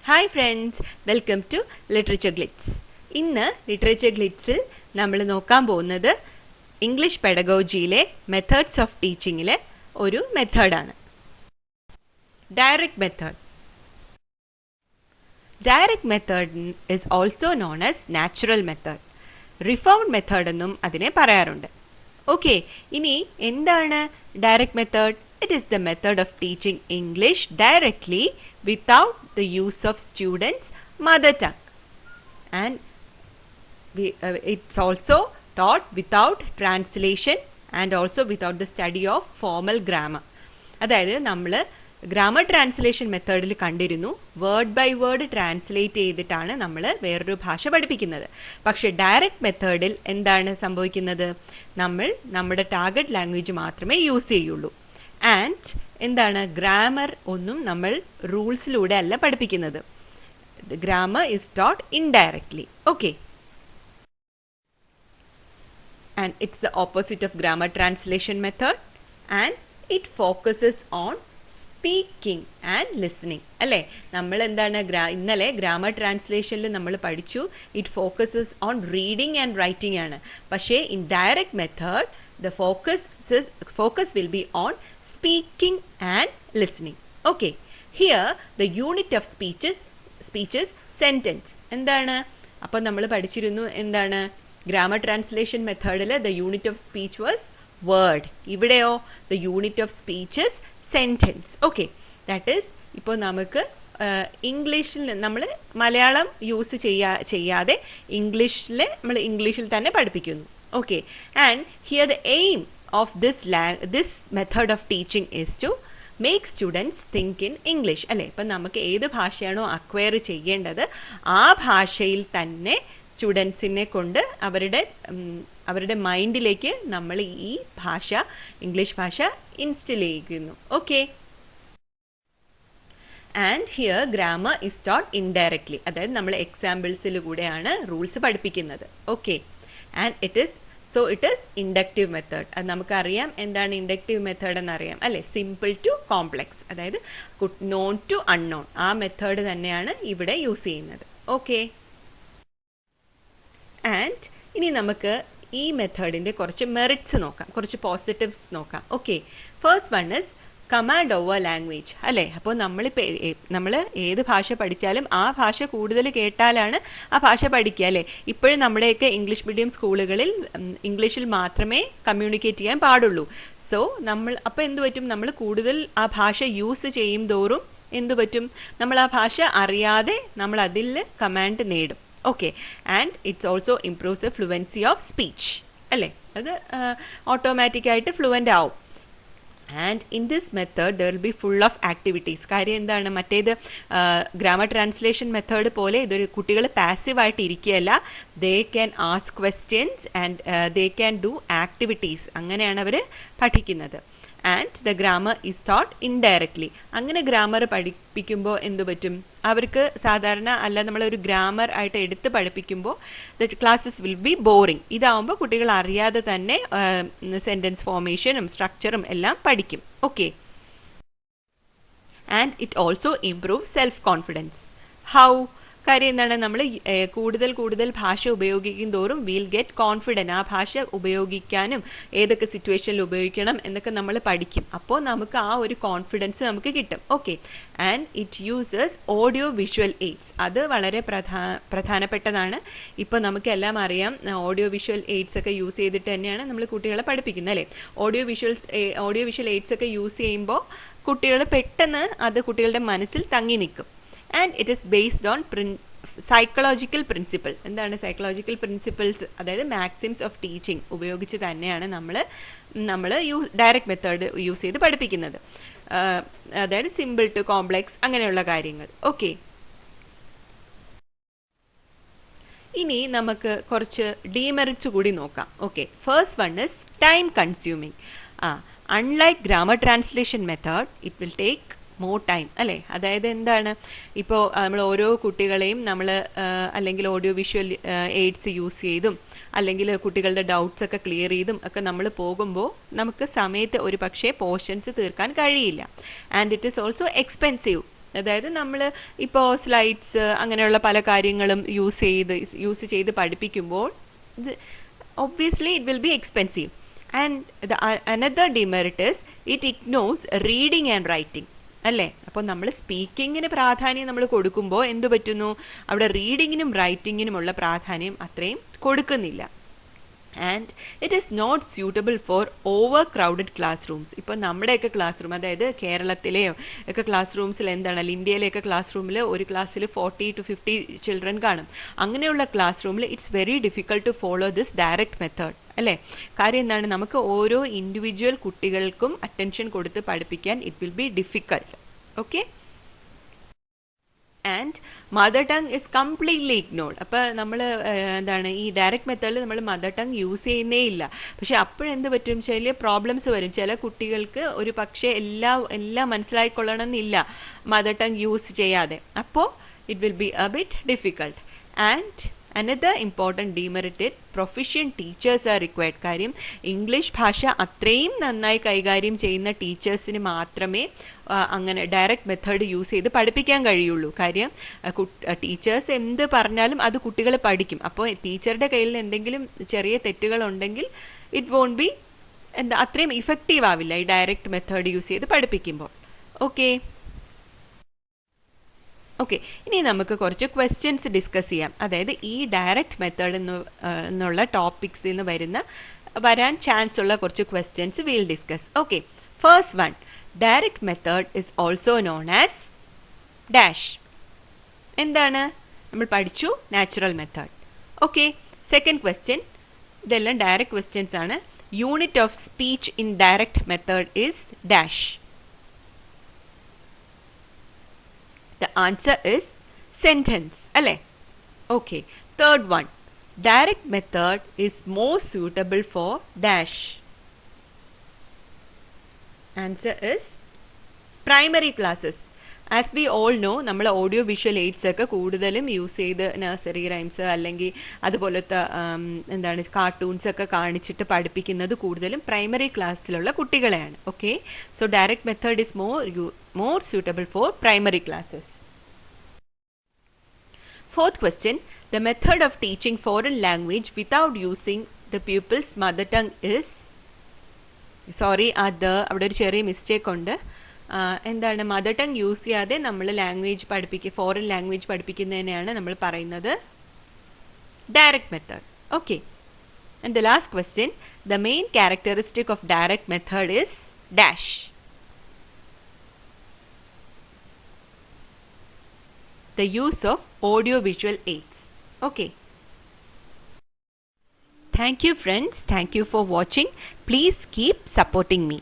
Hi friends, welcome to literature glitz. ഇന്ന് literature ഗ്ലിറ്റ്സിൽ നമ്മൾ നോക്കാൻ പോകുന്നത് ഇംഗ്ലീഷ് പെഡഗോജിയിലെ മെത്തേഡ്സ് ഓഫ് ടീച്ചിങ്ങിലെ ഒരു മെത്തേഡാണ്, direct method. Direct method is also known as natural method. Reformed method എന്നും അതിനെ പറയാറുണ്ട്. ഓക്കെ, ഇനി എന്താണ് direct method? It is the method of teaching English directly without the use of students' mother tongue, and it's also taught without translation and also without the study of formal grammar. അതായത് നമ്മൾ grammar translation മെത്തേഡിൽ കണ്ടിരുന്നു, word by word translate ചെയ്തിട്ടാണ് നമ്മൾ വേറൊരു ഭാഷ പഠിപ്പിക്കുന്നത്. പക്ഷെ ഡയറക്റ്റ് മെത്തേഡിൽ എന്താണ് സംഭവിക്കുന്നത്? നമ്മൾ നമ്മുടെ ടാർഗറ്റ് ലാംഗ്വേജ് മാത്രമേ യൂസ് ചെയ്യുള്ളൂ. ആൻഡ് എന്താണ്, ഗ്രാമർ ഒന്നും നമ്മൾ റൂൾസിലൂടെ അല്ല പഠിപ്പിക്കുന്നത്. Grammar is taught indirectly. Okay, and it's the opposite of grammar translation method and it focuses on speaking and listening. അല്ലേ, നമ്മൾ എന്താണ് ഇന്നലെ ഗ്രാമർ ട്രാൻസ്ലേഷനിൽ നമ്മൾ പഠിച്ചു it focuses on reading and writing ആണ്. പക്ഷേ in direct method the focus will be on speaking and listening. Okay, here the unit of speeches sentence. എന്താണ് അപ്പോൾ നമ്മൾ പഠിച്ചിരുന്നു, എന്താണ് ഗ്രാമർ ട്രാൻസ്ലേഷൻ മെത്തേഡിൽ the unit of speech was word. ഇവിടെയോ the unit of speech is sentence. Okay, that is ഇപ്പോൾ നമുക്ക് ഇംഗ്ലീഷിൽ നമ്മൾ മലയാളം യൂസ് ചെയ്യാതെ നമ്മൾ ഇംഗ്ലീഷിൽ തന്നെ പഠിപ്പിക്കുന്നു. Okay, and here the aim of this method of teaching is to make students think in English. അല്ലേ, ഇപ്പം നമുക്ക് ഏത് ഭാഷയാണോ അക്വയർ ചെയ്യേണ്ടത് ആ ഭാഷയിൽ തന്നെ സ്റ്റുഡൻസിനെ കൊണ്ട് അവരുടെ മൈൻഡിലേക്ക് നമ്മൾ ഈ ഭാഷ, ഇംഗ്ലീഷ് ഭാഷ ഇൻസ്റ്റിൽ ചെയ്യുന്നു. Okay, and here grammar is taught indirectly. അതായത് നമ്മൾ എക്സാമ്പിൾസിലൂടെയാണ് റൂൾസ് പഠിപ്പിക്കുന്നത്. Okay, and it is inductive method. അത് നമുക്കറിയാം എന്താണ് ഇൻഡക്റ്റീവ് മെത്തേഡ് എന്നറിയാം അല്ലേ, സിമ്പിൾ ടു കോംപ്ലെക്സ്, അതായത് നോൺ ടു അൺനോൺ, ആ മെത്തേഡ് തന്നെയാണ് ഇവിടെ യൂസ് ചെയ്യുന്നത്. ഓക്കെ, ആൻഡ് ഇനി നമുക്ക് ഈ മെത്തേഡിൻ്റെ കുറച്ച് മെറിറ്റ്സ് നോക്കാം, കുറച്ച് പോസിറ്റീവ്സ് നോക്കാം. Okay, first one is command over language. അല്ലേ, അപ്പോൾ നമ്മൾ ഏത് ഭാഷ പഠിച്ചാലും ആ ഭാഷ കൂടുതൽ കേട്ടാലാണ് ആ ഭാഷ പഠിക്കുക. അല്ലേ, ഇപ്പോഴും നമ്മുടെയൊക്കെ ഇംഗ്ലീഷ് മീഡിയം സ്കൂളുകളിൽ ഇംഗ്ലീഷിൽ മാത്രമേ കമ്മ്യൂണിക്കേറ്റ് ചെയ്യാൻ പാടുള്ളൂ. സോ അപ്പോൾ എന്ത് പറ്റും, നമ്മൾ കൂടുതൽ ആ ഭാഷ യൂസ് ചെയ്യും തോറും എന്ത് പറ്റും, നമ്മൾ ആ ഭാഷ അറിയാതെ നമ്മൾ അതിൽ കമാൻഡ് നേടും. Okay, and it's also improves the fluency of speech. അല്ലേ, അത് ഓട്ടോമാറ്റിക്കായിട്ട് ഫ്ലുവൻ്റ് ആവും. And in this method there will be full of activities. കാര്യം എന്താണ്, മറ്റേത് ഗ്രാമർ ട്രാൻസ്ലേഷൻ മെത്തേഡ് പോലെ ഇതൊരു കുട്ടികൾ പാസീവായിട്ട് ഇരിക്കുകയല്ല, they can ask questions and they can do activities. അങ്ങനെയാണ് അവർ പഠിക്കുന്നത്. And the grammar is taught indirectly. അങ്ങനെ ഗ്രാമർ പഠിപ്പിക്കുമ്പോൾ എന്തു പറ്റും, അവർക്ക് സാധാരണ അല്ല നമ്മളൊരു ഗ്രാമർ ആയിട്ട് എടുത്ത് പഠിപ്പിക്കുമ്പോൾ the classes will be boring. ഇതാവുമ്പോൾ കുട്ടികൾ അറിയാതെ തന്നെ സെൻറ്റൻസ് ഫോർമേഷനും സ്ട്രക്ചറും എല്ലാം പഠിക്കും. Okay, and it also improve self confidence. How? കാര്യം എന്താണ്, നമ്മൾ കൂടുതൽ ഭാഷ ഉപയോഗിക്കും തോറും വിൽ ഗെറ്റ് കോൺഫിഡൻറ്റ്. ആ ഭാഷ ഉപയോഗിക്കാനും ഏതൊക്കെ സിറ്റുവേഷനിൽ ഉപയോഗിക്കണം എന്നൊക്കെ നമ്മൾ പഠിക്കും. അപ്പോൾ നമുക്ക് ആ ഒരു കോൺഫിഡൻസ് നമുക്ക് കിട്ടും. Okay, and it uses audio visual AIDS. അത് വളരെ പ്രധാനപ്പെട്ടതാണ്. ഇപ്പോൾ നമുക്കെല്ലാം അറിയാം, ഓഡിയോ വിഷ്വൽ എയ്ഡ്സ് ഒക്കെ യൂസ് ചെയ്തിട്ട് തന്നെയാണ് നമ്മൾ കുട്ടികളെ പഠിപ്പിക്കുന്നത്. അല്ലേ, ഓഡിയോ വിഷ്വൽ എയ്ഡ്സ് ഒക്കെ യൂസ് ചെയ്യുമ്പോൾ കുട്ടികൾ പെട്ടെന്ന് അത് കുട്ടികളുടെ മനസ്സിൽ തങ്ങി നിൽക്കും. And it is based on psychological principle. എന്താണ് സൈക്കോളജിക്കൽ പ്രിൻസിപ്പിൾസ്? അതായത് മാക്സിംസ് ഓഫ് ടീച്ചിങ് ഉപയോഗിച്ച് തന്നെയാണ് നമ്മൾ ഡയറക്റ്റ് മെത്തേഡ് യൂസ് ചെയ്ത് പഠിപ്പിക്കുന്നത്. അതായത് സിമ്പിൾ ടു കോംപ്ലെക്സ് അങ്ങനെയുള്ള കാര്യങ്ങൾ. ഓക്കെ, ഇനി നമുക്ക് കുറച്ച് ഡീമെറിറ്റ്സ് കൂടി നോക്കാം. Okay, first one is time consuming. Unlike grammar translation method it will take more time. അല്ലേ, അതായത് എന്താണ്, ഇപ്പോൾ നമ്മൾ ഓരോ കുട്ടികളെയും നമ്മൾ അല്ലെങ്കിൽ ഓഡിയോ വിഷ്വൽ എയ്ഡ്സ് യൂസ് ചെയ്തും അല്ലെങ്കിൽ കുട്ടികളുടെ ഡൗട്ട്സ് ഒക്കെ ക്ലിയർ ചെയ്തും ഒക്കെ നമ്മൾ പോകുമ്പോൾ നമുക്ക് സമയത്ത് ഒരു പക്ഷേ പോർഷൻസ് തീർക്കാൻ കഴിയില്ല. And it is also expensive. അതായത് നമ്മൾ ഇപ്പോൾ സ്ലൈഡ്സ് അങ്ങനെയുള്ള പല കാര്യങ്ങളും യൂസ് ചെയ്ത് പഠിപ്പിക്കുമ്പോൾ ഇത് obviously it will be expensive. And another demerit is it ignores reading and writing. അല്ലേ? അപ്പോൾ നമ്മൾ സ്പീക്കിങ്ങിന് പ്രാധാന്യം നമ്മൾ കൊടുക്കുമ്പോൾ എന്തു പറ്റുന്നു, അവിടെ റീഡിങ്ങിനും റൈറ്റിങ്ങിനുമുള്ള പ്രാധാന്യം അത്രയും കൊടുക്കുന്നില്ല. And it is not suitable for over crowded class rooms. ഇപ്പോൾ നമ്മുടെയൊക്കെ ക്ലാസ് റൂം, അതായത് കേരളത്തിലെയോ ഒക്കെ ക്ലാസ് റൂംസിൽ എന്താണല്ലോ, ഇന്ത്യയിലെയൊക്കെ ക്ലാസ് റൂമിൽ ഒരു ക്ലാസ്സിൽ 40 to 50 ചിൽഡ്രൻ കാണും. അങ്ങനെയുള്ള ക്ലാസ് റൂമിൽ it's very difficult to follow this direct method. അല്ലേ? കാര്യം എന്താണ്, നമുക്ക് ഓരോ ഇൻഡിവിജ്വൽ കുട്ടികൾക്കും അറ്റൻഷൻ കൊടുത്ത് പഠിപ്പിക്കാൻ it will be difficult. Okay? And mother tongue is completely ignored. അപ്പോൾ നമ്മൾ എന്താണ് ഈ ഡയറക്റ്റ് മെത്തേഡിൽ നമ്മൾ മദർ ടങ് യൂസ് ചെയ്യുന്നേ ഇല്ല. പക്ഷെ അപ്പോഴെന്ത് പറ്റും, ചില പ്രോബ്ലംസ് വരും. ചില കുട്ടികൾക്ക് ഒരു പക്ഷേ എല്ലാം മനസ്സിലായിക്കൊള്ളണം എന്നില്ല മദർ ടങ് യൂസ് ചെയ്യാതെ. അപ്പോൾ it will be A bit difficult. And another important demerit is proficient teachers are required. കാര്യം ഇംഗ്ലീഷ് ഭാഷ അത്രയും നന്നായി കൈകാര്യം ചെയ്യുന്ന ടീച്ചേഴ്സിന് മാത്രമേ അങ്ങനെ ഡയറക്റ്റ് മെത്തേഡ് യൂസ് ചെയ്ത് പഠിപ്പിക്കാൻ കഴിയുള്ളൂ. കാര്യം ടീച്ചേഴ്സ് എന്ത് പറഞ്ഞാലും അത് കുട്ടികൾ പഠിക്കും. അപ്പോൾ ടീച്ചറുടെ കയ്യിൽ എന്തെങ്കിലും ചെറിയ തെറ്റുകളുണ്ടെങ്കിൽ ഇറ്റ് വോണ്ട് ബി അത്രയും ഇഫക്റ്റീവ് ആവില്ല ഈ ഡയറക്റ്റ് മെത്തേഡ് യൂസ് ചെയ്ത് പഠിപ്പിക്കുമ്പോൾ. ഓക്കെ, ഇനി നമുക്ക് കുറച്ച് ക്വസ്റ്റ്യൻസ് ഡിസ്കസ് ചെയ്യാം. അതായത് ഈ ഡയറക്റ്റ് മെത്തേഡ് എന്നുള്ള ടോപ്പിക്സിൽ നിന്ന് വരാൻ ചാൻസ് ഉള്ള കുറച്ച് questions will discuss. Okay, first one, direct method is also known as dash. എന്താണ്? നമ്മൾ പഠിച്ചു natural method. Okay, second question, ഇതെല്ലാം ഡയറക്റ്റ് ക്വസ്റ്റ്യൻസ് ആണ്. Unit of speech in direct method is dash. The answer is sentence. അല്ലേ? Okay. Third one. Direct method is more suitable for dash. Answer is primary classes. As we all know, നമ്മൾ audio visual AIDS ഒക്കെ കൂടുതലും use ചെയ്ത് nursery rhymes അല്ലെങ്കിൽ അതുപോലത്തെ എന്താണ് cartoons ഒക്കെ കാണിച്ചിട്ട് പഠിപ്പിക്കുന്നത് കൂടുതലും പ്രൈമറി ക്ലാസ്സിലുള്ള കുട്ടികളെയാണ്. Okay, so direct method is more suitable for primary classes. Fourth question, the method of teaching foreign language without using the pupil's mother tongue is, sorry, അവിടെ ഒരു ചെറിയ മിസ്റ്റേക്ക് ഉണ്ട്. എന്താണ്, മദർ ടങ് യൂസ് ചെയ്യാതെ നമ്മൾ foreign language പഠിപ്പിക്കുന്നതിനെയാണ് നമ്മൾ പറയുന്നത് direct method. Okay, and the last question, the main characteristic of direct method is dash. The use of audio-visual aids. Okay. Thank you friends. Thank you for watching. Please keep supporting me.